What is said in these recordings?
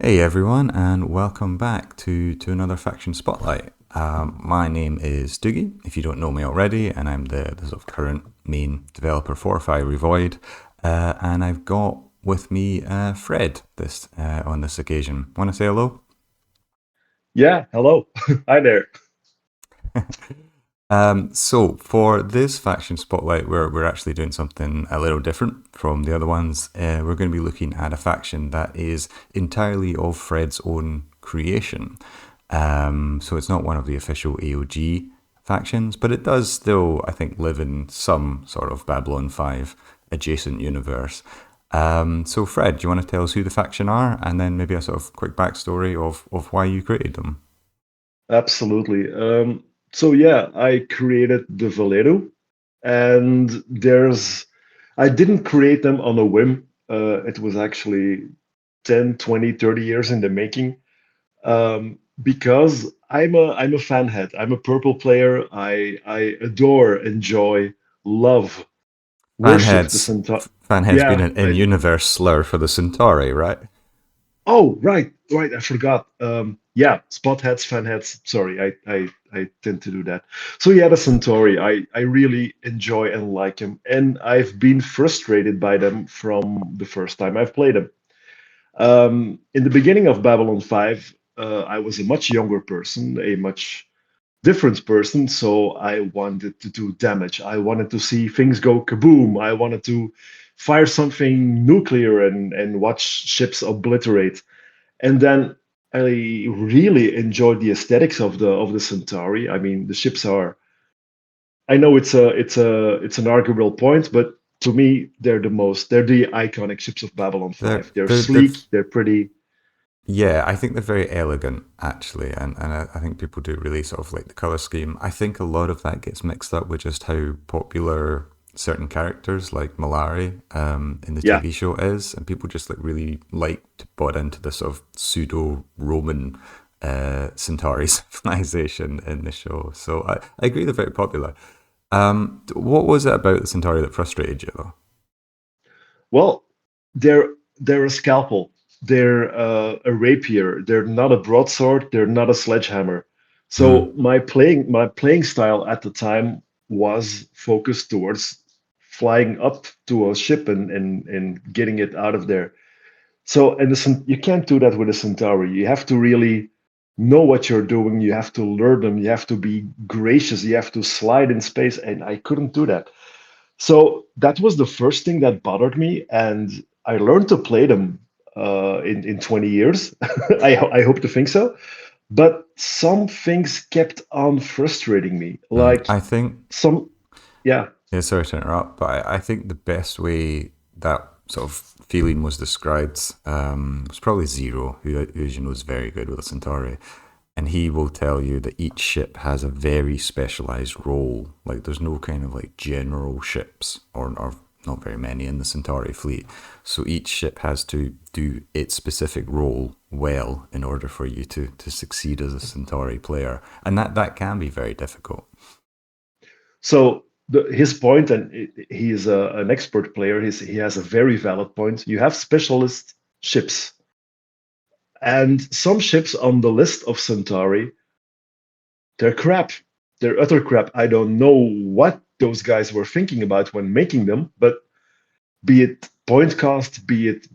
Hey everyone, and welcome back to another Faction Spotlight. My name is Doogie, if you don't know me already, and I'm the sort of current main developer for Fiery Void. And I've got with me Fred this on this occasion. Want to say hello? Yeah, hello. Hi there. So for this Faction Spotlight, we're actually doing something a little different from the other ones. We're going to be looking at a faction that is entirely of Fred's own creation. So it's not one of the official AOG factions, but it does still, I think, live in some sort of Babylon 5 adjacent universe. So Fred, do you want to tell us who the faction are, and then maybe a sort of quick backstory of why you created them? Absolutely. So yeah, I created the Valheru, and I didn't create them on a whim. It was actually 10, 20, 30 years in the making. Because I'm a fan head. I'm a purple player. I adore, enjoy, love, worship the Fanheads, Centaur. Fanheads being Yeah, an in-universe slur for the Centauri, right? Oh, right. I forgot. Yeah, spot heads, fan heads. Sorry, I tend to do that. So yeah, the Centauri, I really enjoy and like him, and I've been frustrated by them from the first time I've played them. In the beginning of Babylon 5, I was a much younger person, a much different person, so I wanted to do damage. I wanted to see things go kaboom. I wanted to fire something nuclear and watch ships obliterate. And then I really enjoyed the aesthetics of the Centauri. I mean, the ships are. I know it's an arguable point, but to me, they're the iconic ships of Babylon They're 5. They're they're sleek, they're pretty. yeah, I think they're very elegant actually, and I think people do really sort of like the color scheme. I think a lot of that gets mixed up with just how popular certain characters like Malari in the Yeah. TV show is, and people just like really like to bought into the sort of pseudo Roman Centauri civilization in the show. So I agree they're very popular. What was it about the Centauri that frustrated you though? Well, they're a scalpel. They're a rapier. They're not a broadsword. They're not a sledgehammer. Mm, So my playing style at the time was focused towards flying up to a ship and getting it out of there. So you can't do that with a Centauri. You have to really know what you're doing. You have to learn them. You have to be gracious. You have to slide in space, and I couldn't do that. So that was the first thing that bothered me, and I learned to play them in 20 years. I hope to think so. But some things kept on frustrating me. Like I think some, yeah, Yeah, sorry to interrupt, but I think the best way that sort of feeling was described was probably Zero, who as you know is very good with the Centauri, and he will tell you that each ship has a very specialized role. Like there's no kind of like general ships, or not very many in the Centauri fleet. So each ship has to do its specific role well in order for you to succeed as a Centauri player, and that can be very difficult. so his point, and he is an expert player. He has a very valid point. You have specialist ships, and some ships on the list of Centauri, they're crap. They're utter crap. I don't know what those guys were thinking about when making them, but be it point cost, be it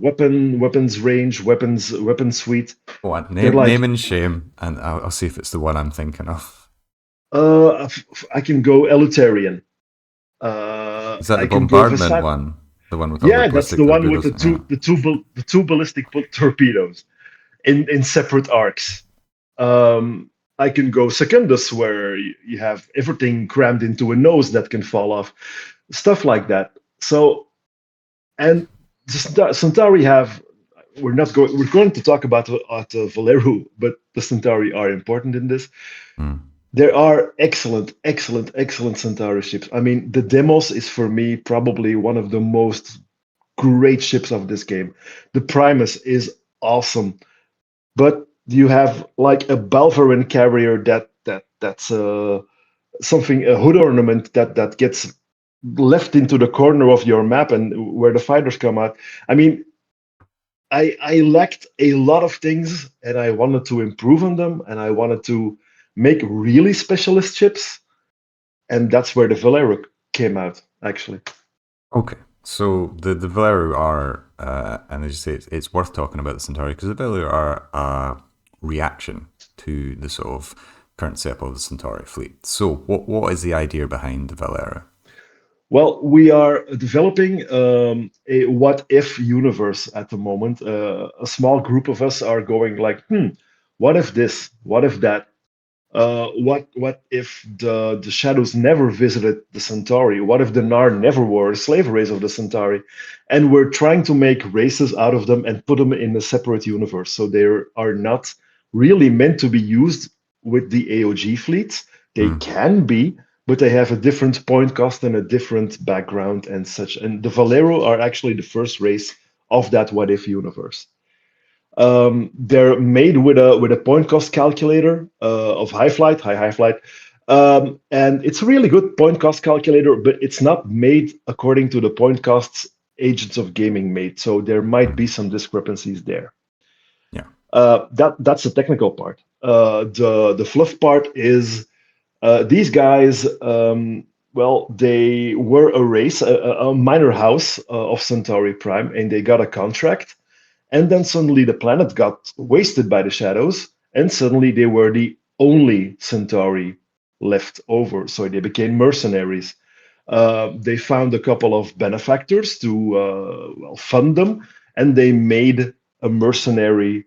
weapons range, weapon suite, What they're name like and shame, and I'll see if it's the one I'm thinking of. I can go Eleutherian. Is that the I can go bombardment Vasat. one? The one with all the Yeah, that's ballistic the one with torpedoes? Yeah. the two ballistic torpedoes in separate arcs. I can go Secundus, where you have everything crammed into a nose that can fall off, stuff like that. So, and the Centauri have. We're not going. We're going to talk about Valero, but the Centauri are important in this. Mm. There are excellent Centauri ships. I mean, the Demos is for me probably one of the most great ships of this game. The Primus is awesome, but you have like a Balverin carrier that's something, a hood ornament that gets left into the corner of your map and where the fighters come out. I mean, I lacked a lot of things, and I wanted to improve on them, and I wanted to make really specialist chips, and that's where the Valero came out, actually. Okay. So the Valero are, and as you say, it's worth talking about the Centauri because the Valero are a reaction to the sort of current setup of the Centauri fleet. So what is the idea behind the Valero? Well, we are developing a what if universe at the moment. A small group of us are going like, what if this? What if that? What if the shadows never visited the Centauri? What if the Nar never were a slave race of the Centauri? And we're trying to make races out of them and put them in a separate universe. So they are not really meant to be used with the AOG fleets. They Hmm. can be, but they have a different point cost and a different background and such. And the Valero are actually the first race of that what if universe. They're made with a point cost calculator of high flight, and it's a really good point cost calculator, but it's not made according to the point costs Agents of Gaming made. So there might be Hmm. some discrepancies there. Yeah. That's the technical part. The fluff part is these guys. Well, they were a race, a minor house of Centauri Prime, and they got a contract, and then suddenly the planet got wasted by the shadows, and suddenly they were the only Centauri left over. So they became mercenaries. They found a couple of benefactors to well, fund them, and they made a mercenary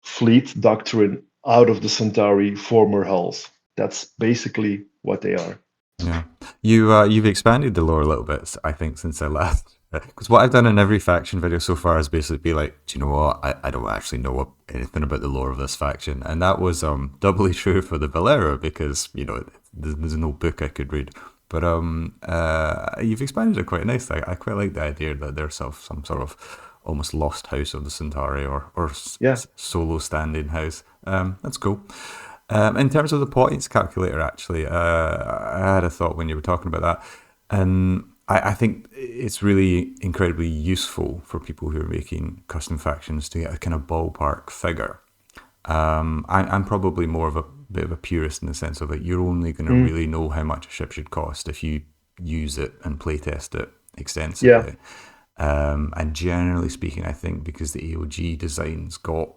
fleet doctrine out of the Centauri former hulls. That's basically what they are. Yeah, you've expanded the lore a little bit, I think, since I last. Because what I've done in every faction video so far is basically be like, do you know what? I don't actually know anything about the lore of this faction, and that was doubly true for the Valera because there's no book I could read. But you've expanded it quite nicely. I quite like the idea that there's some sort of almost lost house of the Centauri or Yeah. solo standing house. That's cool. In terms of the points calculator, actually, I had a thought when you were talking about that, and I think it's really incredibly useful for people who are making custom factions to get a kind of ballpark figure. I'm probably more of a bit of a purist in the sense of that you're only going to Mm, really know how much a ship should cost if you use it and playtest it yeah. extensively. And generally speaking, I think because the AOG designs got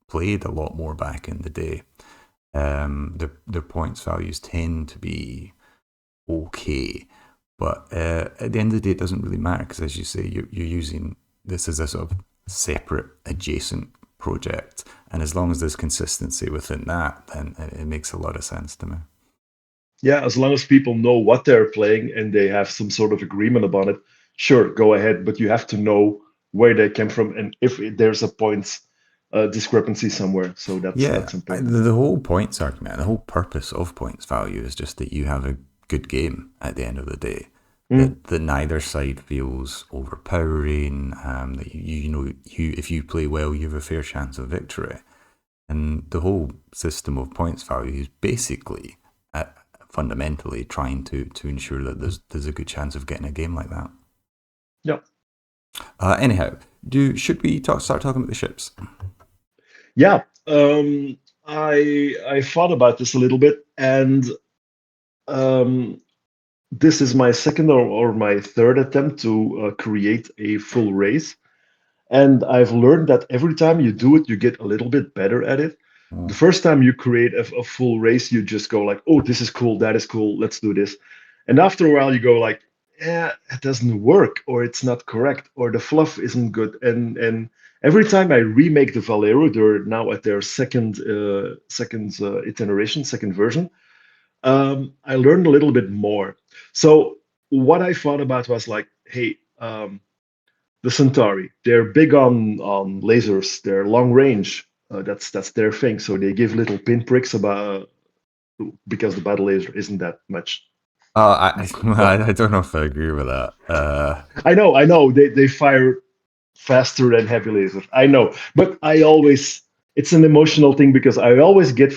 played a lot more back in the day, their points values tend to be okay. But at the end of the day, it doesn't really matter because, as you say, you're using this as a sort of separate, adjacent project. And as long as there's consistency within that, then it makes a lot of sense to me. Yeah, as long as people know what they're playing and they have some sort of agreement about it, sure, go ahead. But you have to know where they came from and if there's a points discrepancy somewhere. So Yeah, that's important. the whole points argument, the whole purpose of points value is just that you have a good game at the end of the day. Mm, That neither side feels overpowering. That you if you play well, you have a fair chance of victory. And the whole system of points value is basically, fundamentally, trying to ensure that there's a good chance of getting a game like that. yeah. Anyhow, should we start talking about the ships? Yeah. I thought about this a little bit, and um, this is my second or my third attempt to create a full race. And I've learned that every time you do it, you get a little bit better at it. The Oh, first time you create a full race, you just go like, "Oh, this is cool, that is cool, let's do this." And after a while, you go like, "Yeah, it doesn't work, or it's not correct, or the fluff isn't good." And every time I remake the Valero, they're now at their second iteration, second version. I learned a little bit more. So what I thought about was like, hey. The Centauri. They're big on lasers. They're long range. That's their thing. So they give little pinpricks about because the battle laser isn't that much. Well, I don't know if I agree with that. I know. They fire faster than heavy lasers. I know, but I always it's an emotional thing because I always get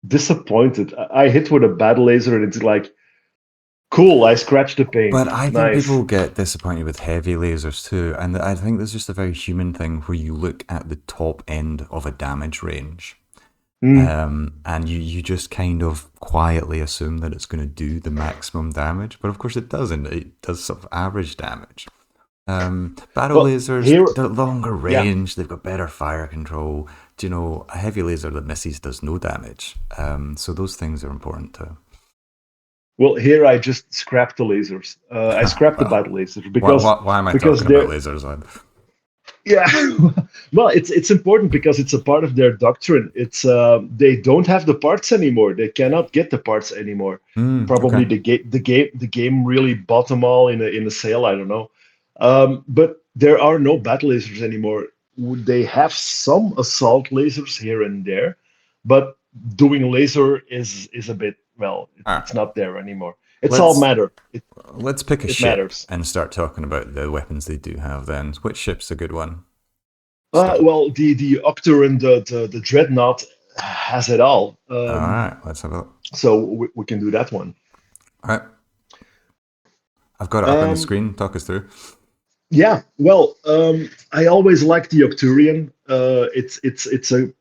disappointed. I hit with a battle laser and it's like Cool. I scratched the paint. But I think Nice. people get disappointed with heavy lasers too, and I think there's just a very human thing where you look at the top end of a damage range, Mm. and you just kind of quietly assume that it's going to do the maximum damage, but of course it doesn't. It does sort of average damage. Battle Well, lasers, here, they're longer yeah. range, they've got better fire control. Do you know, a heavy laser that misses does no damage. So those things are important too. Well, here I just scrapped the lasers. I scrapped the Well, battle lasers why am I because talking about they're lasers then? yeah. Well, it's important because it's a part of their doctrine. It's they don't have the parts anymore. They cannot get the parts anymore. Okay. Probably the game really bought them all in a sale. I don't know. But there are no battle lasers anymore. They have some assault lasers here and there, but doing laser is a bit, well, All it's right. not there anymore. It's all Let's matter. let's pick a It ship matters. and start talking about the weapons they do have then. Which ship's a good one? Start. Well, the Octor, the Dreadnought has it all. All right, let's have a look. So we can do that one. All right. I've got it up on the Um, screen. Talk us through. yeah, well, I always liked the Octurian. It's a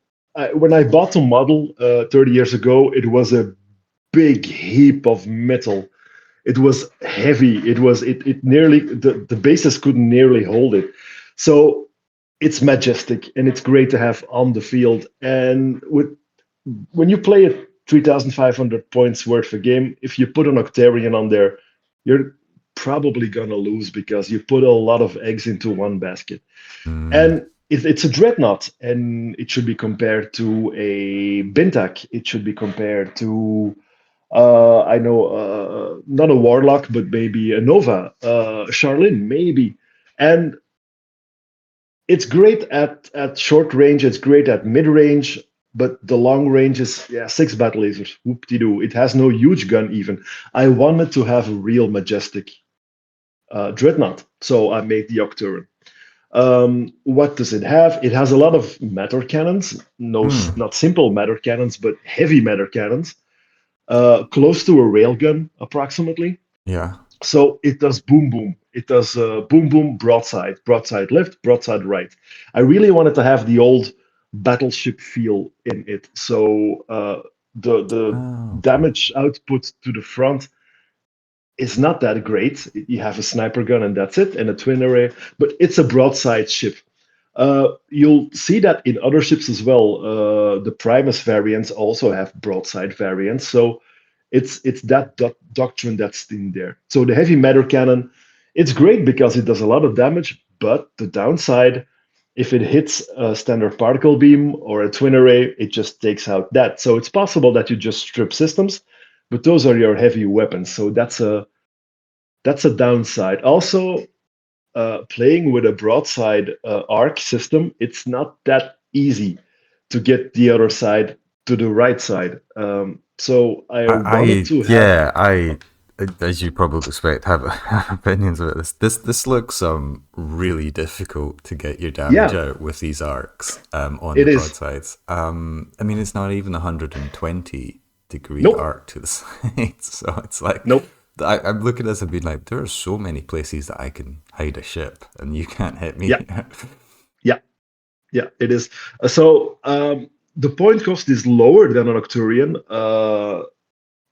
when I bought the model 30 years ago, it was a big heap of metal. It was heavy. It nearly the bases couldn't nearly hold it. So it's majestic and it's great to have on the field. And when you play at 3,500 points worth of game, if you put an Octarian on there, you're probably gonna lose because you put a lot of eggs into one basket. Mm, And it's a dreadnought, and it should be compared to a Bintak. It should be compared to I know not a Warlock, but maybe a Nova, Charlene, maybe. And it's great at short range. It's great at mid range, but the long range is, yeah, six battle lasers. Whoop de doo. It has no huge gun even. I wanted to have a real majestic dreadnought, so I made the Octuron. What does it have? It has a lot of matter cannons. No, mm, not simple matter cannons, but heavy matter cannons. Close to a railgun, approximately. yeah. So it does boom boom. It does boom boom broadside, broadside left, broadside right. I really wanted to have the old battleship feel in it. So the Oh, okay. damage output to the front is not that great. You have a sniper gun and that's it, and a twin array, but it's a broadside ship. You'll see that in other ships as well. The Primus variants also have broadside variants, so it's that doctrine that's in there. So the heavy matter cannon, it's great because it does a lot of damage, but the downside, if it hits a standard particle beam or a twin array, it just takes out that. So it's possible that you just strip systems, but those are your heavy weapons. So that's a downside. Also, playing with a broadside arc system, it's not that easy to get the other side to the right side. So I wanted to have, Yeah, as you probably expect, have, have opinions about this. This looks really difficult to get your damage yeah, out with these arcs on the it is. broadsides. I mean, it's not even 120-degree Nope, arc to the sides, so it's like nope. I'm looking at this and being like, there are so many places that I can hide a ship, and you can't hit Yeah, me. yeah, yeah, it is. So the point cost is lower than an Octurian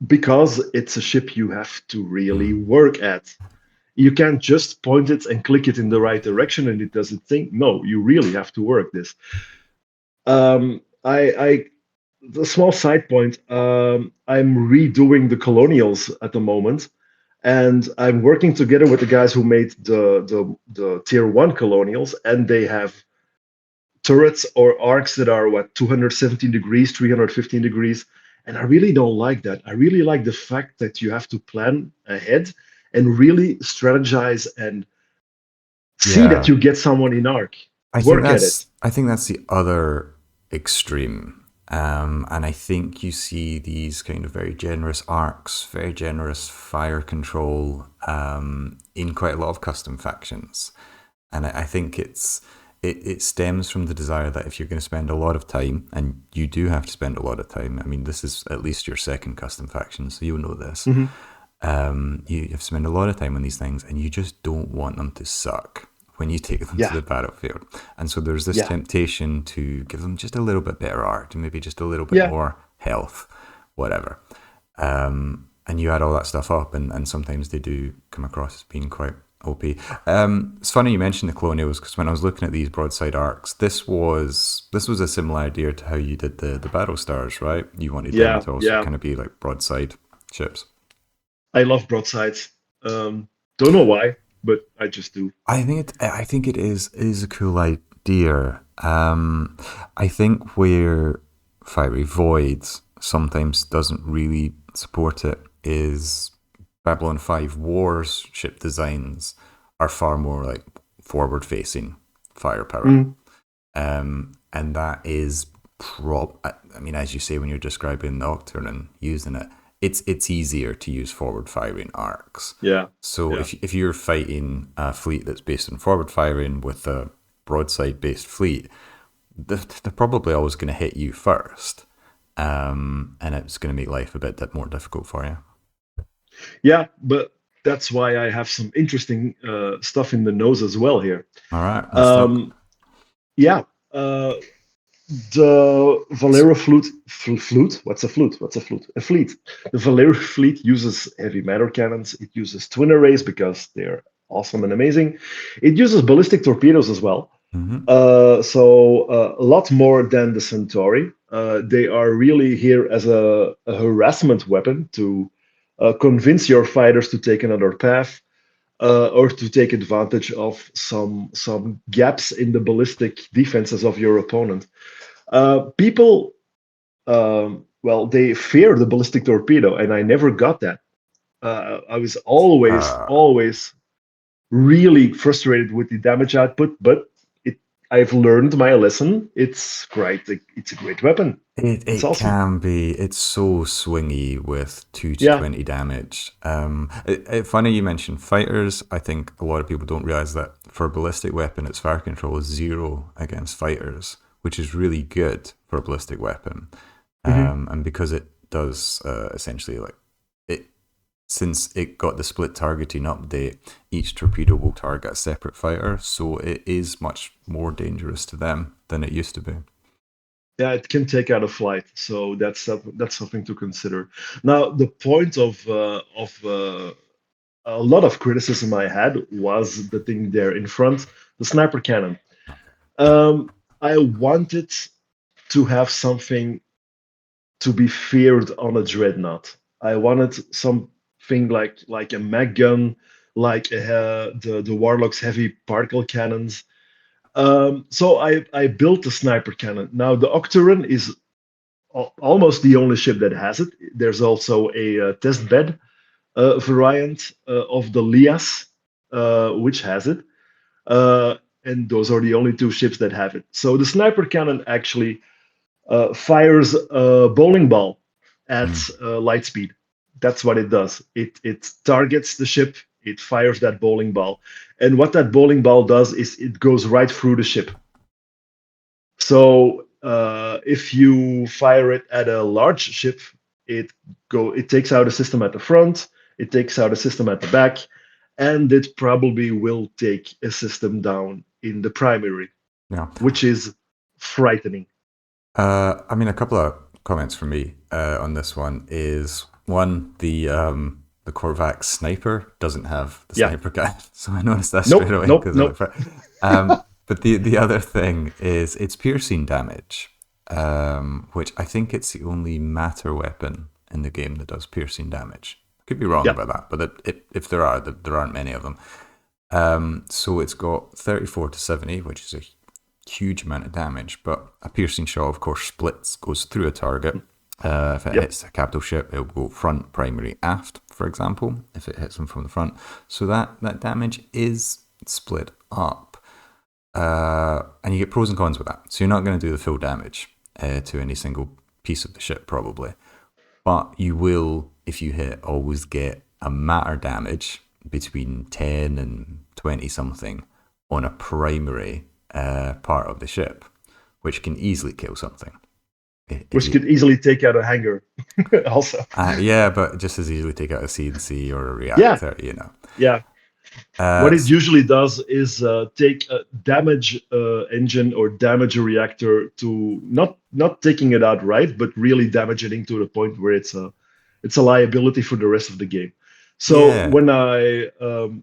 because it's a ship you have to really Mm. work at. You can't just point it and click it in the right direction and it does its thing. No, you really have to work this. I the small side point. I'm redoing the colonials at the moment, and I'm working together with the guys who made the tier one colonials, and they have turrets or arcs that are what 217 degrees, 315 degrees, and I really don't like that. I really like the fact that you have to plan ahead and really strategize and see that Yeah, you get someone in arc. Work at it. I think that's the other extreme. And I think you see these kind of very generous arcs, very generous fire control in quite a lot of custom factions. And I think it stems from the desire that if you're going to spend a lot of time, and you do have to spend a lot of time, I mean, this is at least your second custom faction, so you'll know this. Mhm. You have to spend a lot of time on these things, and you just don't want them to suck when you take them to Yeah, the battlefield. And so there's this yeah, temptation to give them just a little bit better art, maybe just a little bit yeah, more health, whatever. And you add all that stuff up, and sometimes they do come across as being quite OP. It's funny you mentioned the colonials because when I was looking at these broadside arcs, this was a similar idea to how you did the battle stars, right? You wanted them yeah, to also yeah. kind of be like broadside ships. I love broadsides. Don't know why, but I just do. I think it is a cool idea. I think where Fiery Voids sometimes doesn't really support it is Babylon 5 Wars ship designs are far more like forward facing firepower. Mm, And that is I mean, as you say, when you're describing Nocturne and using it, it's easier to use forward firing arcs. yeah, So yeah, if you're fighting a fleet that's based on forward firing with a broadside based fleet, they're probably always going to hit you first, and it's going to make life a bit more difficult for you. yeah. But that's why I have some interesting stuff in the nose as well here. All right, let's talk. Um, yeah, uh, the Valero flute. What's a flute? What's a flute? A fleet. The Valero fleet uses heavy matter cannons. It uses twin arrays because they're awesome and amazing. It uses ballistic torpedoes as well. Mm-hmm. A lot more than the Centauri. They are really here as a harassment weapon to convince your fighters to take another path or to take advantage of some gaps in the ballistic defenses of your opponent. People, well, they fear the ballistic torpedo, and I never got that. I was Uh, always really frustrated with the damage output, but it I've learned my lesson. It's great. It's a great weapon. It's it awesome. can be. It's so swingy with two to Yeah. 20 damage. Funny you mentioned fighters. I think a lot of people don't realize that for a ballistic weapon, its fire control is 0 against fighters, which is really good for a ballistic weapon. Hmm. And because it does essentially like it, since it got the split targeting update, each torpedo will target a separate fighter, so it is much more dangerous to them than it used to be. Yeah, it can take out a flight, so that's something to consider. Now, the point of a lot of criticism I had was the thing there in front, the sniper cannon. Um, I wanted to have something to be feared on a dreadnought. I wanted something like a mag gun, like the Warlock's heavy particle cannons. So I built a sniper cannon. Now the Octarine is almost the only ship that has it. There's also a test bed variant of the Lias, which has it. Uh, and those are the only two ships that have it. So the sniper cannon actually fires a bowling ball at Mm. light speed. That's what it does. It targets the ship. It fires that bowling ball, and what that bowling ball does is it goes right through the ship. So if you fire it at a large ship, it takes out a system at the front. It takes out a system at the back, and it probably will take a system down in the primary, Yeah. which is frightening. I mean, a couple of comments from me on this one is one, the Korvax sniper doesn't have the Yeah. sniper gun, so I noticed that straight Nope. away Nope. because Nope. but the other thing is it's piercing damage, which I think it's the only matter weapon in the game that does piercing damage. I could be wrong Yeah. about that, but if there aren't many of them. So it's got 34 to 70, which is a huge amount of damage, but a piercing shot, of course, splits, goes through a target. If it Yep. hits a capital ship, it'll go front, primary, aft, for example, if it hits them from the front. So that damage is split up. And you get pros and cons with that. So you're not going to do the full damage to any single piece of the ship, probably. But you will, if you hit, always get a matter damage between 10 and 20 something on a primary part of the ship, which can easily kill something. which Idiot. could easily take out a hanger also. Yeah, but just as easily take out a CNC or a Yeah, reactor, you know. yeah. Uh, What it usually does is take a damage engine or damage a reactor to not taking it out right, but really damaging to the point where it's a liability for the rest of the game. So yeah, when I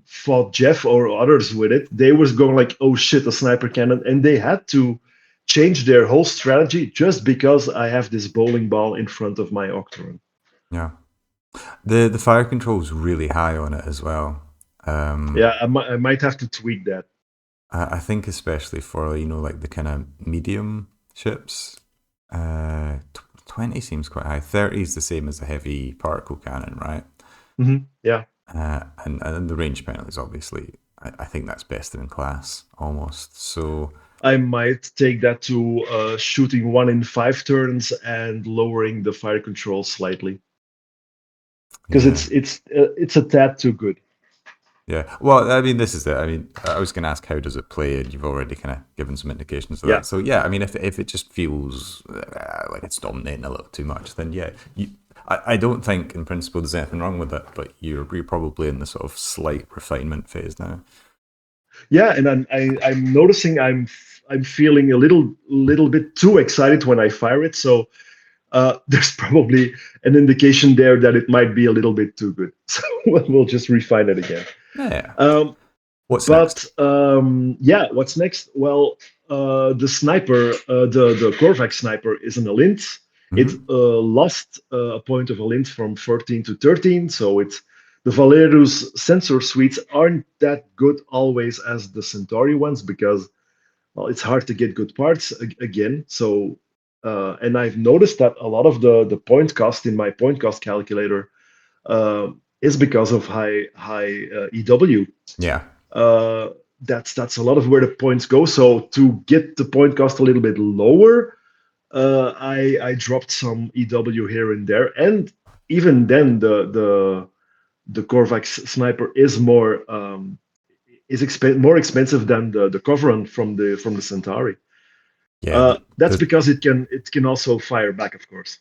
fought Jeff or others with it, they was going like, "Oh shit, a sniper cannon," and they had to change their whole strategy just because I have this bowling ball in front of my Octorun. yeah. The fire control is really high on it as well. Yeah, I might have to tweak that. I think especially for like the kind of medium ships, 20 seems quite high. 30 is the same as a heavy particle cannon, right? Yeah. And the range penalties, obviously, I think that's best in class almost. So I might take that to shooting 1 in 5 turns and lowering the fire control slightly because yeah, it's a tad too good. yeah. Well, I mean, this is it. I mean, I was going to ask how does it play, and you've already kind of given some indications of Yeah, that. So yeah, I mean, if it just feels like it's dominating a little too much, then yeah, I don't think in principle there's anything wrong with it, but you're probably in the sort of slight refinement phase now. yeah, and I'm noticing I'm feeling a little bit too excited when I fire it. So there's probably an indication there that it might be a little bit too good. So we'll just refine it again. Yeah. Um, What's But next? yeah, what's next? Well, the sniper, the Korvac sniper, is an Alint. It Hmm. lost a point of Alint from 14 to 13, so it's the Valheru's sensor suites aren't that good always as the Centauri ones because well, it's hard to get good parts again. So, and I've noticed that a lot of the point cost in my point cost calculator is because of high EW. Yeah. uh, that's a lot of where the points go. So to get the point cost a little bit lower, I dropped some EW here and there, and even then the Corvax sniper is more expensive than the Coveron from the Centauri. Yeah. That's because it can also fire back, of course.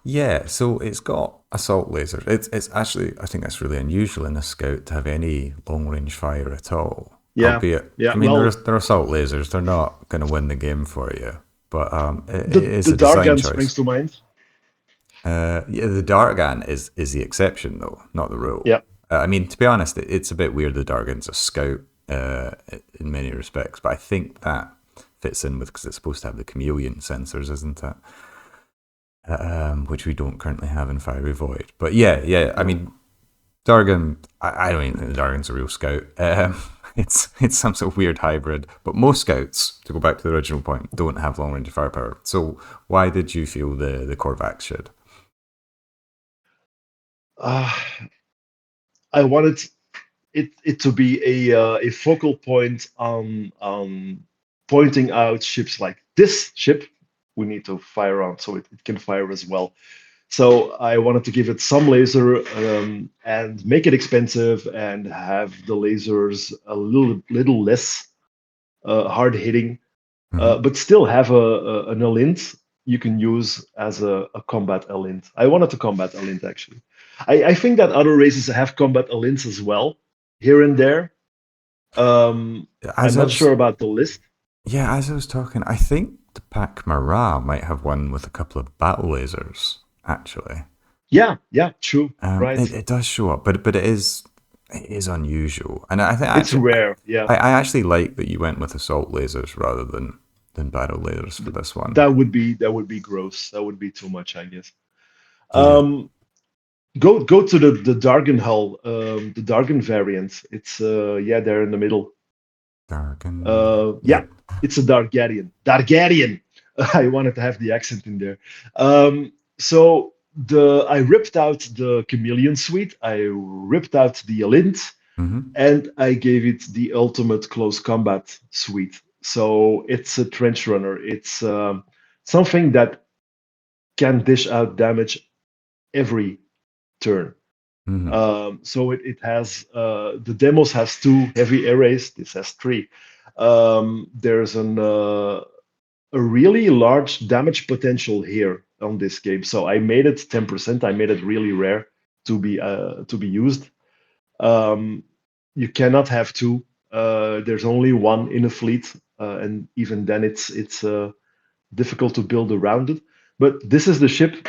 Yeah, so it's got assault laser. It's actually, I think that's really unusual in a scout to have any long range fire at all. Yeah, Albeit, yeah. I mean, Well, they're assault lasers. They're not going to win the game for you, but it is the a dart design gun springs choice. to mind. Yeah, the Dargan is the exception though, not the rule. Yeah. I mean, to be honest, it's a bit weird. The Dargan's a scout in many respects, but I think that fits in with because it's supposed to have the chameleon sensors, isn't it? Which we don't currently have in Fiery Void. But yeah, yeah. I No. mean, Dargan. I don't even think the Dargan's a real scout. It's some sort of weird hybrid. But most scouts, to go back to the original point, don't have long range firepower. So why did you feel the Korvax should? Uh, I wanted it to be a focal point on pointing out ships like this ship we need to fire on so it can fire as well. So I wanted to give it some laser and make it expensive and have the lasers a little less hard hitting, Mm-hmm. but still have an Alint you can use as a combat Alint. I wanted to combat Alint actually. I think that other races have combat Alints as well, here and there. I'm As I not was, sure about the list. yeah, as I was talking, I think the Pac Mara might have one with a couple of battle lasers. Actually, Yeah, yeah, true, right. it does show up, but it is unusual, and I think It's actually rare. Yeah, I actually like that you went with assault lasers rather than battle lasers for Th- this one. that would be gross. That would be too much, I guess. Yeah, Um, go to the Dargan hull, the Dargan variant. It's yeah, there in the middle. Dargan. Yeah, Yep. it's a Dargarian. Dargarian. I wanted to have the accent in there. So I ripped out the Chameleon suite. I ripped out the Alint, Mm-hmm. and I gave it the ultimate close combat suite. So it's a trench runner. It's something that can dish out damage every turn. Mm-hmm. So it has the demos has two heavy arrays. This has three. There's an a really large damage potential here on this game. So I made it 10%. I made it really rare to be used. Um, you cannot have two. There's only one in a fleet, and even then, it's difficult to build around it. But this is the ship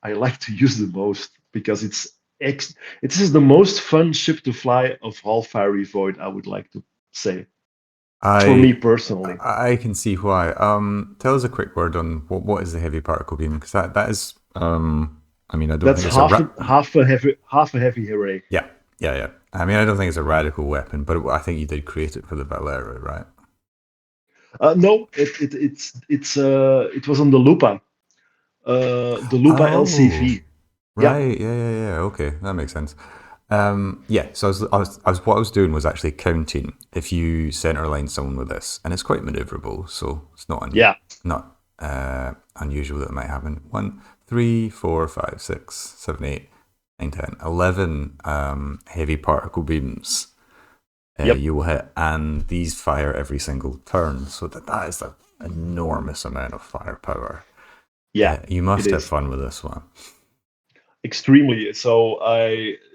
I like to use the most because this is the most fun ship to fly of all Fiery Void. I would like to say for me I personally. I can see why. Tell us a quick word on what is the heavy particle beam, because that is I mean, I don't That's think it's a half a heavy hooray. yeah, yeah, yeah. I mean, I don't think it's a radical weapon, but I think you did create it for the Valero, right? No, it was on the Lupa Oh, LCV. Yeah, right. Yeah, yeah, yeah. Okay, that makes sense. Yeah. So what I was doing was actually counting if you center line someone with this, and it's quite maneuverable, so it's yeah, not unusual that it might happen. 1, 3, 4, 5, 6, 7, 8, 9, 10, 11 heavy particle beams yep, you will hit, and these fire every single turn. So that is an enormous amount of firepower. yeah. You It must have is fun with this one. extremely. So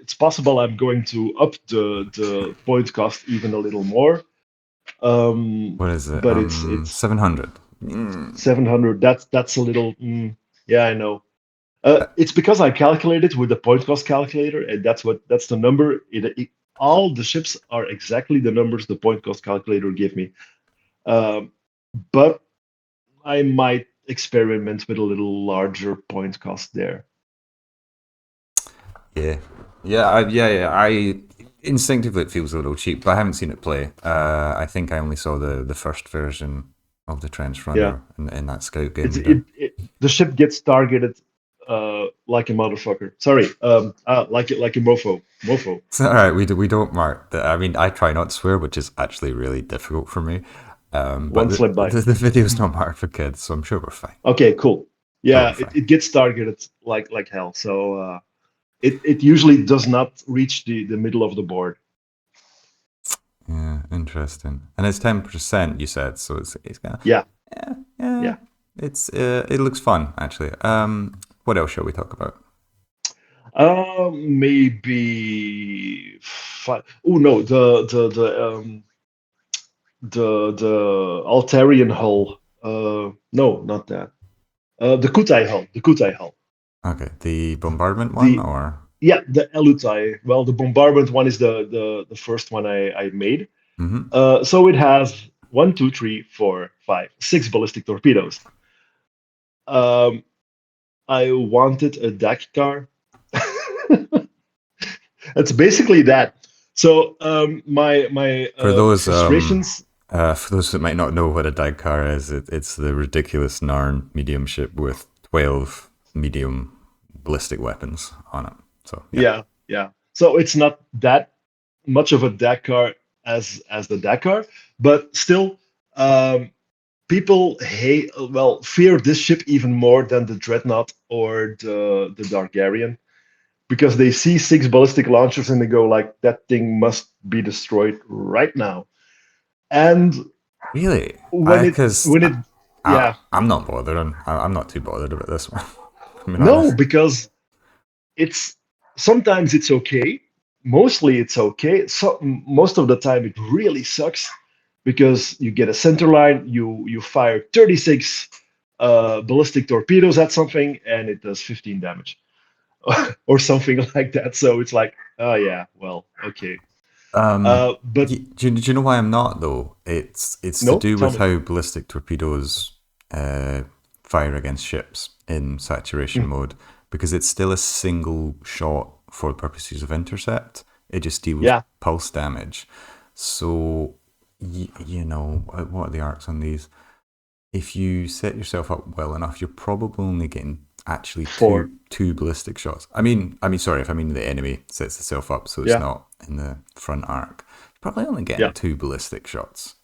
it's possible I'm going to up the point cost even a little more. What is it? But it's 700. 700. That's a little. Yeah, I know. It's because I calculated with the point cost calculator, and that's the number. All the ships are exactly the numbers the point cost calculator gave me. Um, but I might experiment with a little larger point cost there. Yeah, yeah, yeah. I instinctively it feels a little cheap, but I haven't seen it play. I think I only saw the first version of the Trench Yeah, Runner in that scout game it's we did. the ship gets targeted like a motherfucker. Sorry, like a mofo. It's all right. We don't mark that. I mean, I try not to swear, which is actually really difficult for me. But One slip by. the video's not marked for kids, so I'm sure we're fine. Okay, cool. Oh, we're Yeah, fine. it gets targeted like hell. So it usually does not reach the middle of the board. Yeah, interesting. And it's 10%. You said so. It's kind of Yeah, yeah, yeah. yeah. It looks fun actually. What else shall we talk about? Maybe five. Oh no, the Altarian hull. No, not that. The Kutai hull. The Kutai hull. Okay, the bombardment one, The or Yeah, the Elutai. Well, the bombardment one is the first one I made. mm-hmm. So it has one, two, three, four, five, six ballistic torpedoes. Um, I wanted a deck car. It's basically that. So my For those frustrations. for those that might not know what a Dagkar is, it's the ridiculous Narn medium ship with 12 medium ballistic weapons on it. So yeah, Yeah, yeah. So it's not that much of a Dakar as the Dakar, but still, people fear this ship even more than the Dreadnought or the Targaryen because they see six ballistic launchers and they go like, that thing must be destroyed right now. And really, when I it because when it yeah, I'm not bothered. I'm not too bothered about this one. I mean, no, honest. because it's sometimes it's okay. Mostly it's okay. So most of the time it really sucks because you get a center line, you fire 36 ballistic torpedoes at something, and it does 15 damage or something like that. So it's like, oh yeah, well, okay. But Do you know why I'm not though? It's to no, do tell with me. how ballistic torpedoes uh, fire against ships in saturation Mm, mode, because it's still a single shot for purposes of intercept. It just deals yeah, pulse damage. So you know what are the arcs on these? If you set yourself up well enough, you're probably only getting actually four. two ballistic shots. Sorry, if I mean the enemy sets itself up so it's Yeah, not in the front arc, you're probably only getting yeah. two ballistic shots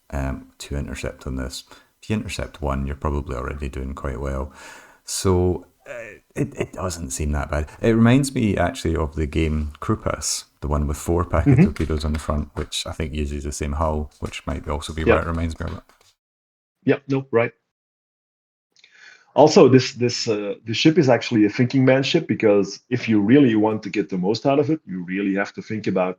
to intercept on this. If you intercept one, you're probably already doing quite well. So it doesn't seem that bad. It reminds me actually of the game Krupas, the one with 4 packet Hmm. torpedoes on the front, which I think uses the same hull, which might also be why Yeah, it reminds me of it. yeah. No, right. Also, this ship is actually a thinking man ship because if you really want to get the most out of it, you really have to think about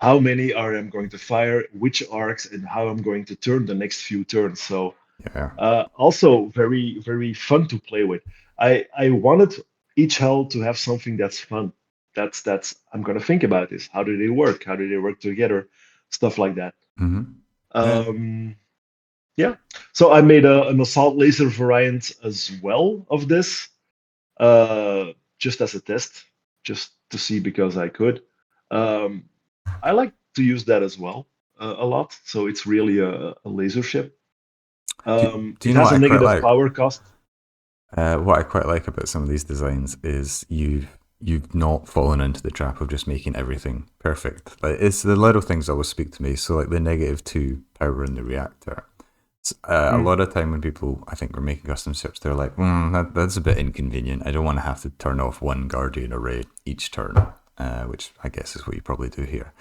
how many are I'm going to fire, which arcs, and how I'm going to turn the next few turns. So Yeah. also very very fun to play with. I wanted each hull to have something that's fun. That's I'm gonna think about this. How do they work? How do they work together? Stuff like that. Mm-hmm. Yeah. Um, yeah. So I made an assault laser variant as well of this, just as a test, just to see because I could. Um, I like to use that as well a lot. So it's really a laser ship. Do you It know has what a I quite negative like? power cost. What I quite like about some of these designs is you've not fallen into the trap of just making everything perfect. Like it's the little things that always speak to me. So like the -2 power in the reactor. A Mm, lot of time when people I think are making custom ships, they're like, that's a bit inconvenient. I don't want to have to turn off one Guardian array each turn, which I guess is what you probably do here.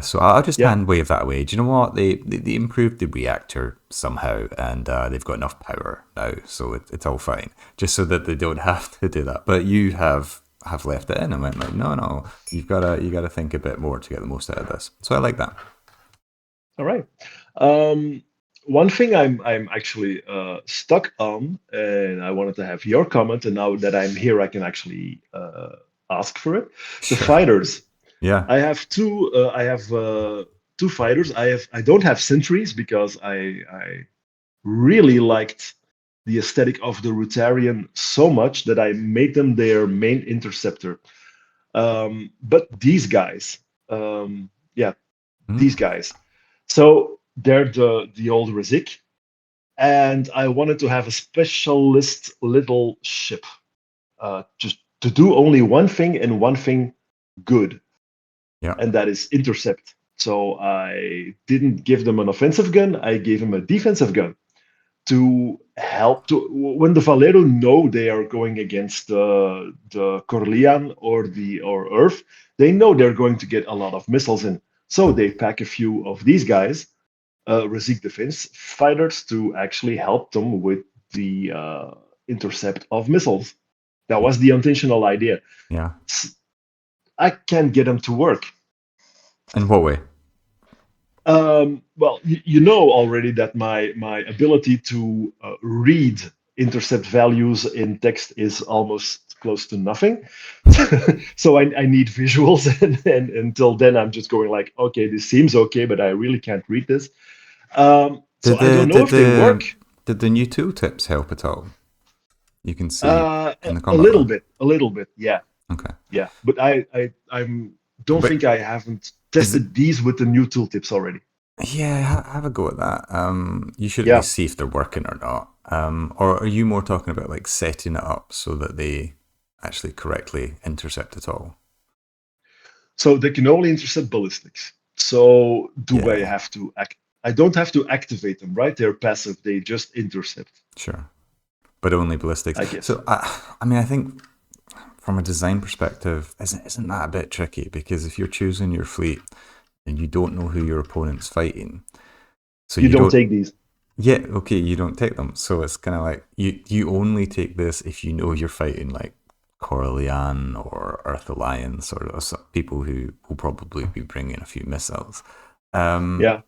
So I'll just yeah. hand wave that away. Do you know what? They improved the reactor somehow, and they've got enough power now, so it's all fine. Just so that they don't have to do that. But you have left it in and went like, no, no, you gotta think a bit more to get the most out of this. So I like that. All right. Um, One thing I'm actually stuck on, and I wanted to have your comment, and now that I'm here, I can actually ask for it. The Sure. fighters. Yeah. I have two. I have two fighters. I don't have sentries because I really liked the aesthetic of the Rutarian so much that I made them their main interceptor. But these guys, yeah, these Mm. guys. So they're the old Rizik, and I wanted to have a specialist little ship, just to do only one thing and one thing good, Yeah. and that is intercept. So I didn't give them an offensive gun; I gave them a defensive gun to help to when the Valero know they are going against the Corlean or Earth, they know they're going to get a lot of missiles in. So they pack a few of these guys, Razik defense fighters, to actually help them with the intercept of missiles. That was the intentional idea. Yeah. I can't get them to work. In what way? Well, you know already that my ability to read intercept values in text is almost close to nothing. So I need visuals, and until then I'm just going like, okay, this seems okay, but I really can't read this. So Did I the don't know did if they work. the did the new tooltips help at all? You can see in the A combat little log. bit, a little bit, yeah, Okay. yeah. But I'm don't But think I haven't is it tested these with the new tooltips already. yeah, have a go at that. You should at Yeah. least see if they're working or not. Or are you more talking about like setting it up so that they actually correctly intercept it all? So they can only intercept ballistics. So do I Yeah, have to act? I don't have to activate them, right? They're passive. They just intercept, sure. But only ballistics. I guess. So I mean, I think from a design perspective, isn't that a bit tricky? Because if you're choosing your fleet and you don't know who your opponent's fighting, so You you don't don't. take these. Yeah, okay, you don't take them. So it's kind of like you only take this if you know you're fighting like Corellian or Earth Alliance or some people who will probably be bringing a few missiles. Um, Yeah.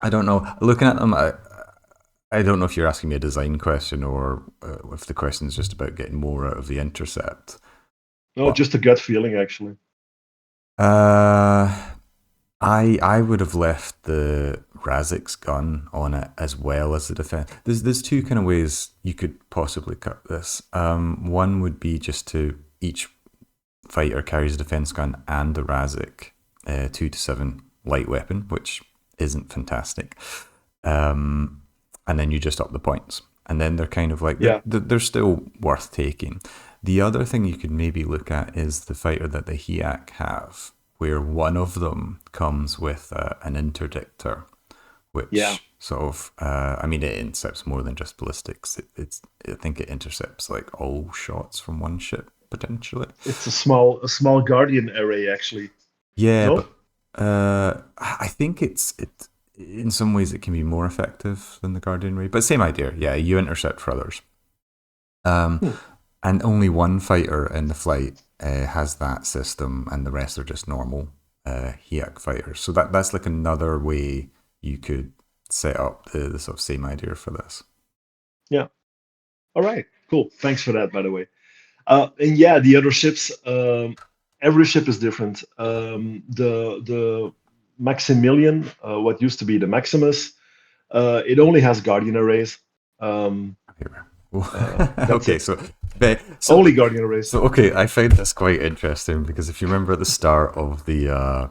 I don't know. Looking at them, I don't know if you're asking me a design question or if the question is just about getting more out of the intercept. No, But just a gut feeling, actually. uh, I would have left the Razik's gun on it as well as the defense. There's two kind of ways you could possibly cut this. One would be just to each fighter carries a defense gun and a Razik 2 to 7 light weapon, which isn't fantastic. And then you just up the points, and then they're kind of like Yeah. they're still worth taking. The other thing you could maybe look at is the fighter that the HIAC have, where one of them comes with an interdictor, Yeah. which sort of, I mean, it intercepts more than just ballistics. I think it intercepts like all shots from one ship potentially. It's a small guardian array, actually. Yeah, No? but I think it in some ways it can be more effective than the Guardian Ray, but same idea. Yeah, you intercept for others. Um, Hmm. and only one fighter in the flight has that system, and the rest are just normal HEAC fighters. So that's like another way you could set up the sort of same idea for this. Yeah. All right. Cool. Thanks for that, by the way. And yeah, the other ships, every ship is different. The Maximilian, what used to be the Maximus, it only has Guardian arrays. Um, that's Okay, it. so Only Guardian arrays. okay, I find this quite interesting because if you remember at the start of the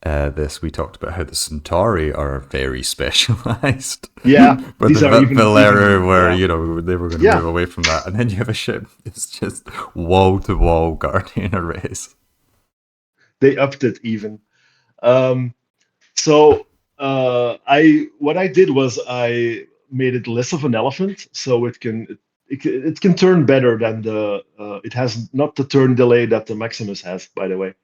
this, we talked about how the Centauri are very specialized, Yeah, but the these are even Valheru were, yeah, they were going to move yeah. away from that, and then you have a ship that's just wall to wall guardian arrays. They upped it even. Um, so I what I did was I made it less of an elephant, so it can turn better than the it has not the turn delay that the Maximus has, by the way.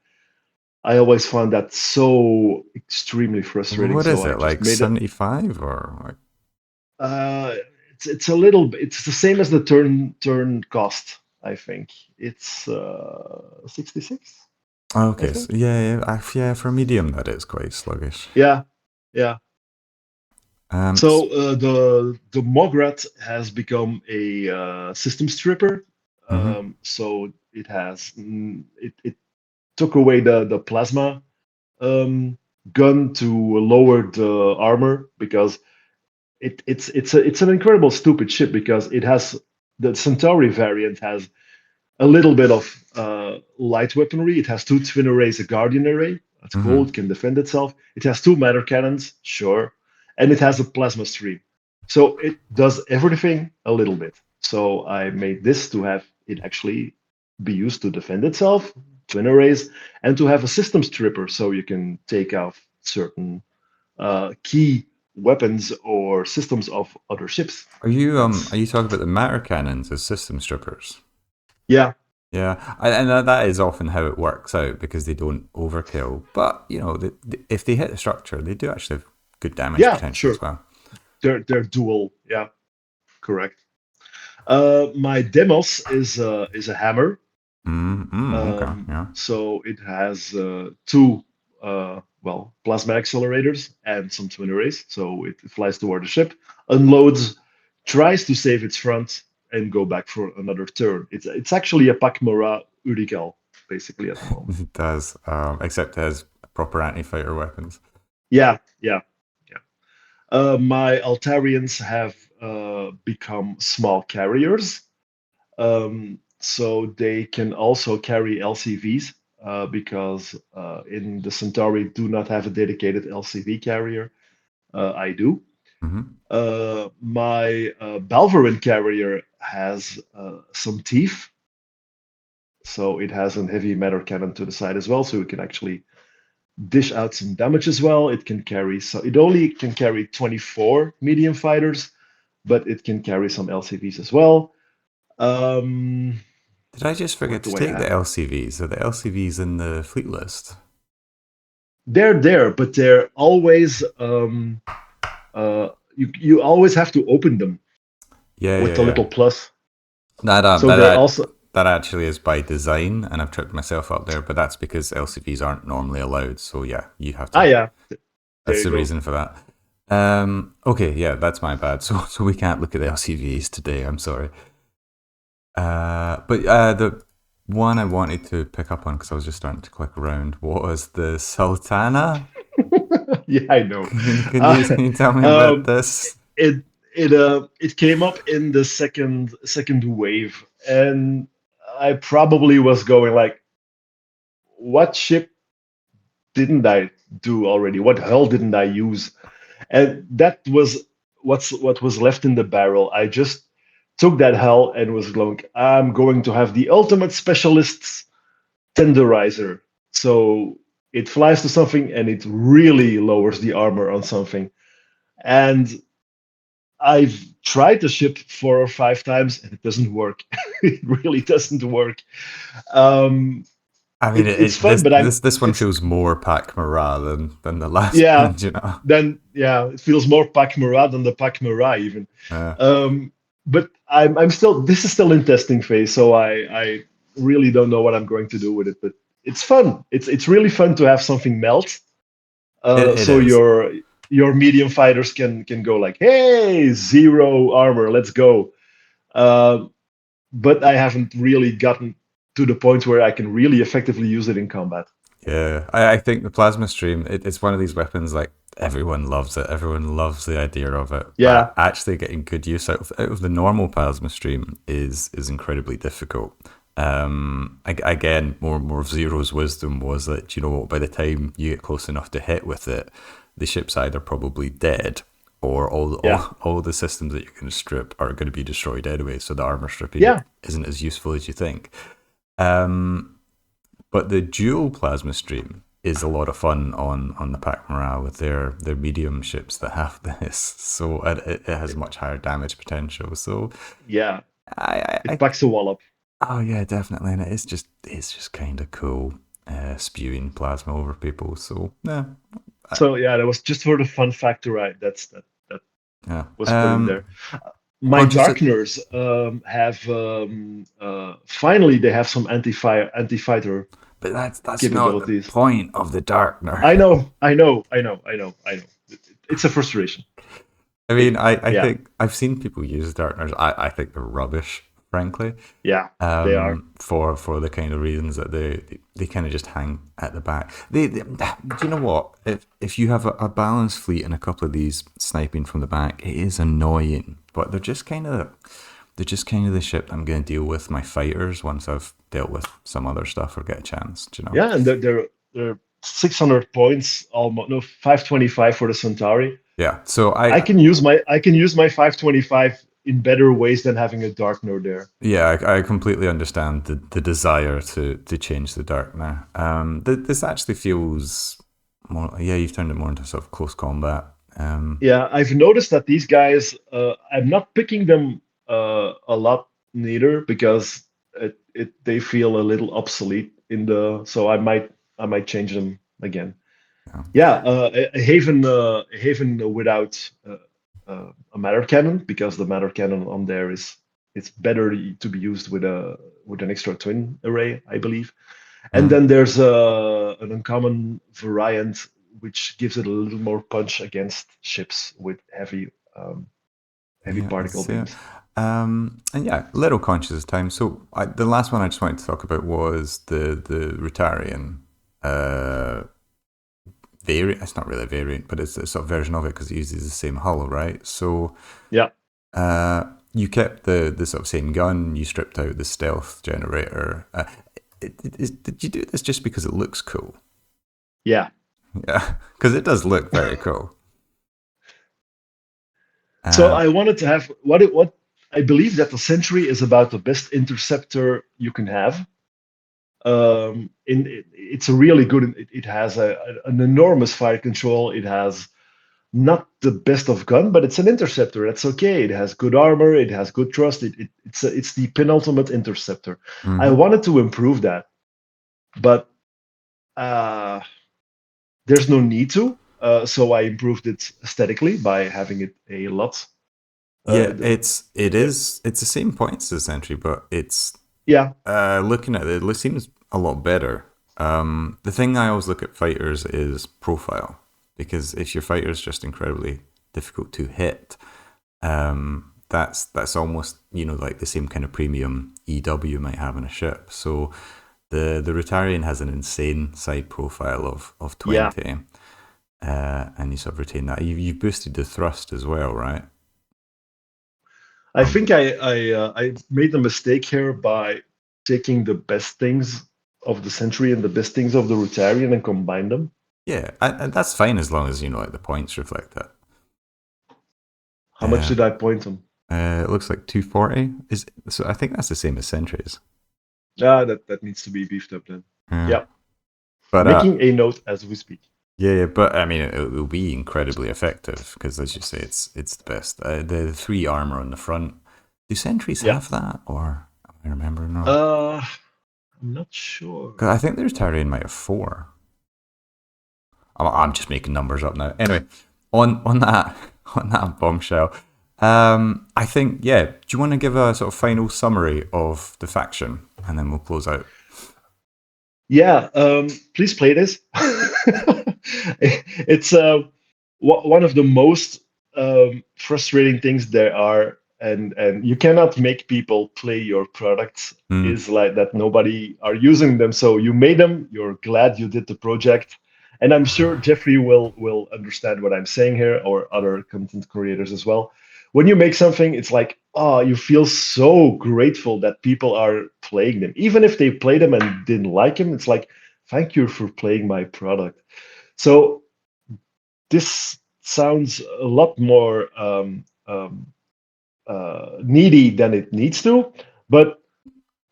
I always found that so extremely frustrating. What So is I it just like, made it. 75 or like? Uh, it's a little. It's the same as the turn cost. I think it's 66. I Okay, so think. yeah, for medium that is quite sluggish. Yeah, yeah. Um, So the Mograt has become a system stripper. mhm. So it has it took away the plasma gun to lower the armor because it's an incredible stupid ship because it has the Centauri variant has a little bit of light weaponry. It has two twin arrays, a guardian array. That's cool. It Mhm. can defend itself. It has two matter cannons, sure, and it has a plasma stream. So it does everything a little bit. So I made this to have it actually be used to defend itself, twin arrays, and to have a system stripper, so you can take off certain key weapons or systems of other ships. Are That's you talking about the matter cannons as system strippers? yeah, Yeah, and that is often how it works out because they don't overkill. But if they hit the structure, they do actually have good damage yeah, potential sure. as well. They're dual. Yeah, correct. My Demos is a hammer. Okay, yeah. So it has two plasma accelerators and some twin arrays. So it flies toward the ship, unloads, tries to save its front, and go back for another turn. It's actually a Pakmara Urikel, basically at the moment. It does, except it has proper anti-fighter weapons. Yeah, yeah, yeah. My Altarians have become small carriers. So they can also carry LCVs because in the Centauri do not have a dedicated LCV carrier. I do. Hmm. My Balverin carrier has some teeth, so it has a heavy matter cannon to the side as well, so it can actually dish out some damage as well. It can carry so it only can carry 24 medium fighters, but it can carry some LCVs as well. Um, Did I just what forget to do I take the have? LCVs? Are the LCVs in the fleet list? They're there, but they're always you always have to open them Yeah, with yeah, the yeah. little plus. That So they're also that actually is by design, and I've tripped myself up there. But that's because LCVs aren't normally allowed. So yeah, you have to. yeah, there That's you the go. reason for that. Okay, yeah, that's my bad. So we can't look at the LCVs today. I'm sorry. But the one I wanted to pick up on because I was just starting to click around was the Sultana. Yeah, I know. Can you tell me about Um, this? it it came up in the second wave, and I probably was going like, what ship didn't I do already? What hull didn't I use? And that was what was left in the barrel. I just took that hull and was going, I'm going to have the ultimate specialist's tenderizer. So it flies to something and it really lowers the armor on something. And I've tried the ship 4 or 5 times and it doesn't work. It really doesn't work. Um, I mean, it's fun, but this one it's feels more Pac Mara than the last yeah. one. You know. Then yeah, it feels more Pac Mara than the Pac Mara even. Uh, Um, but I'm still this is still in testing phase, so I really don't know what I'm going to do with it. But it's fun. It's really fun to have something melt. It So is. your medium fighters can go like, hey, zero armor, let's go. Uh, but I haven't really gotten to the point where I can really effectively use it in combat. Yeah, I think the plasma stream, it's one of these weapons like everyone loves it. Everyone loves the idea of it, Yeah, but actually getting good use out of the normal plasma stream is incredibly difficult. Again, more of Zero's wisdom was that you know what, by the time you get close enough to hit with it, the ship's either probably dead or yeah, all the systems that you're going to strip are going to be destroyed anyway. So the armor stripping yeah, isn't as useful as you think. Um, but the dual plasma stream is a lot of fun on the Pac Morale with their medium ships that have this. So it has much higher damage potential. So yeah. I It packs a wallop. oh yeah, definitely, and it's just kind of cool, spewing plasma over people. So yeah, I, So yeah, that was just for the fun factor, right? That yeah. was put in there. My Oh, just a, Darkners have finally they have some anti fighter but that's not the capabilities. point of the Darkner. I know, I know, I know, I know, I know. It's a frustration. I mean, It I yeah, think I've seen people use Darkners. I think they're rubbish, frankly. yeah, they are. For the kind of reasons that they kind of just hang at the back. Do you know what? If you have a balanced fleet and a couple of these sniping from the back, it is annoying. But they're just kind of the ship I'm going to deal with my fighters once I've dealt with some other stuff or get a chance. Do you know? Yeah, and they're 600 points almost no 525 for the Centauri. Yeah. So I can use my 525 in better ways than having a dark node there. yeah, I completely understand the desire to change the dark now. This actually feels more. Yeah, you've turned it more into sort of close combat. Yeah, I've noticed that these guys, I'm not picking them a lot neither because they feel a little obsolete in the. So I might change them again. Yeah, Yeah, a Haven without a matter cannon because the matter cannon on there is it's better to be used with an extra twin array, I believe. And mm, then there's an uncommon variant which gives it a little more punch against ships with heavy yeah, I particle see it. beams. And yeah, little conscious time. So the last one I just wanted to talk about was the Rotarian variant. It's not really a variant, but it's a sort of version of it because it uses the same hull, right? So Yeah, Uh, you kept the sort of same gun. You stripped out the stealth generator. Did you do this just because it looks cool? yeah. Yeah, because it does look very cool. So Uh, I wanted to have what I believe that the Sentry is about the best interceptor you can have. It's a really good. It has an enormous fire control. It has not the best of gun, but it's an interceptor. That's okay. It has good armor. It has good thrust. It's the penultimate interceptor. I mm-hmm. wanted to improve that, but uh, there's no need to. So I improved it aesthetically by having it a lot. Yeah, The, it's the same points as Sentry, but it's yeah, looking at it, it seems a lot better. The thing I always look at fighters is profile because if your fighter is just incredibly difficult to hit, that's almost like the same kind of premium EW might have in a ship. So the Rotarian has an insane side profile of yeah. 20, and you sort of retain that. You've boosted the thrust as well, right? I Um, think I made a mistake here by taking the best things of the Century and the best things of the Rotarian and combine them. yeah, and that's fine as long as like the points reflect that. How much did I point them? It looks like 240 is so. I think that's the same as Sentries. Ah, that needs to be beefed up then. Yeah, Yeah, but making a note as we speak. yeah, but I mean, it will be incredibly effective because, as you say, it's the best. The three armor on the front. Do sentries Yeah. have that, or am I remembering wrong? Uh, I'm not sure. 'Cause I think there's Tarian might have four. I'm just making numbers up now. Anyway, on that on that bombshell, I think, yeah. Do you want to give a sort of final summary of the faction, and then we'll close out? Yeah, please play this. It's one of the most frustrating things there are, and you cannot make people play your products. Mm, Is like that nobody are using them. So you made them. You're glad you did the project, and I'm sure Jeffrey will understand what I'm saying here, or other content creators as well. When you make something, it's like, oh, you feel so grateful that people are playing them. Even if they played them and didn't like them, it's like, thank you for playing my product. So this sounds a lot more needy than it needs to, but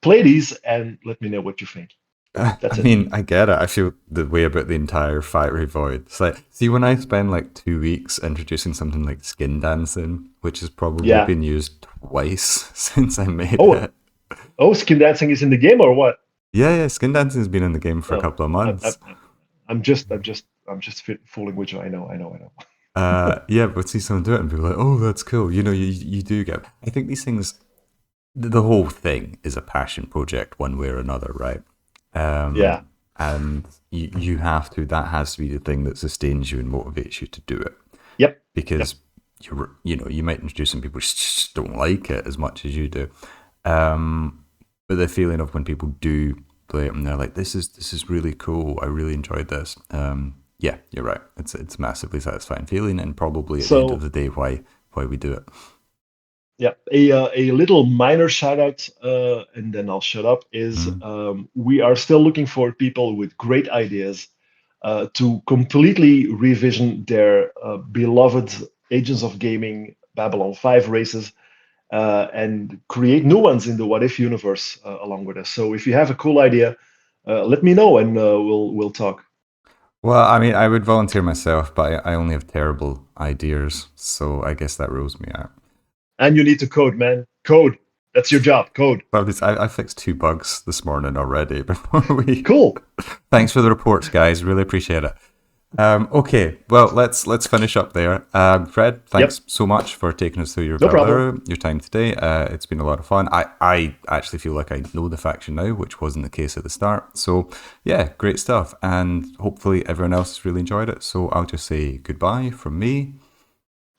play these and let me know what you think. I That's it. mean, I get it. I feel the way about the entire Fiery Void. It's like, see, when I spend like 2 weeks introducing something like skin dancing, which has probably Yeah. been used twice since I made Oh, it. oh, skin dancing is in the game or what? Yeah, yeah, skin dancing has been in the game for a No, couple of I'm, I'm, months. I'm just fooling with you. I know. Yeah, but see someone do it and people are like, oh, that's cool. You know, you do get. I think these things, the whole thing is a passion project, one way or another, right? Yeah. And you have to. That has to be the thing that sustains you and motivates you to do it, Yep. Yep. because you might introduce some people who just don't like it as much as you do. But the feeling of when people do play it and they're like, this is really cool. I really enjoyed this. Yeah, you're right. It's a massively satisfying feeling, and probably at the end of So the day, why we do it. yeah, a little minor shout out, and then I'll shut up. Is Mm. we are still looking for people with great ideas to completely revision their beloved Agents of Gaming Babylon 5 races and create new ones in the What If universe along with us. So if you have a cool idea, let me know and we'll talk. Well, I mean, I would volunteer myself, but I only have terrible ideas, so I guess that rules me out. And you need to code, man. Code. That's your job. Code. But I fixed 2 bugs this morning already before we. Cool. Thanks for the reports, guys. Really appreciate it. Okay, well let's finish up there. Fred, Yep. thanks so much for taking us through your No problem. Valheru, your time today. It's been a lot of fun. I actually feel like I know the faction now, which wasn't the case at the start. So yeah, great stuff, and hopefully everyone else has really enjoyed it. So I'll just say goodbye from me.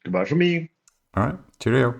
Goodbye from me. All right, cheerio.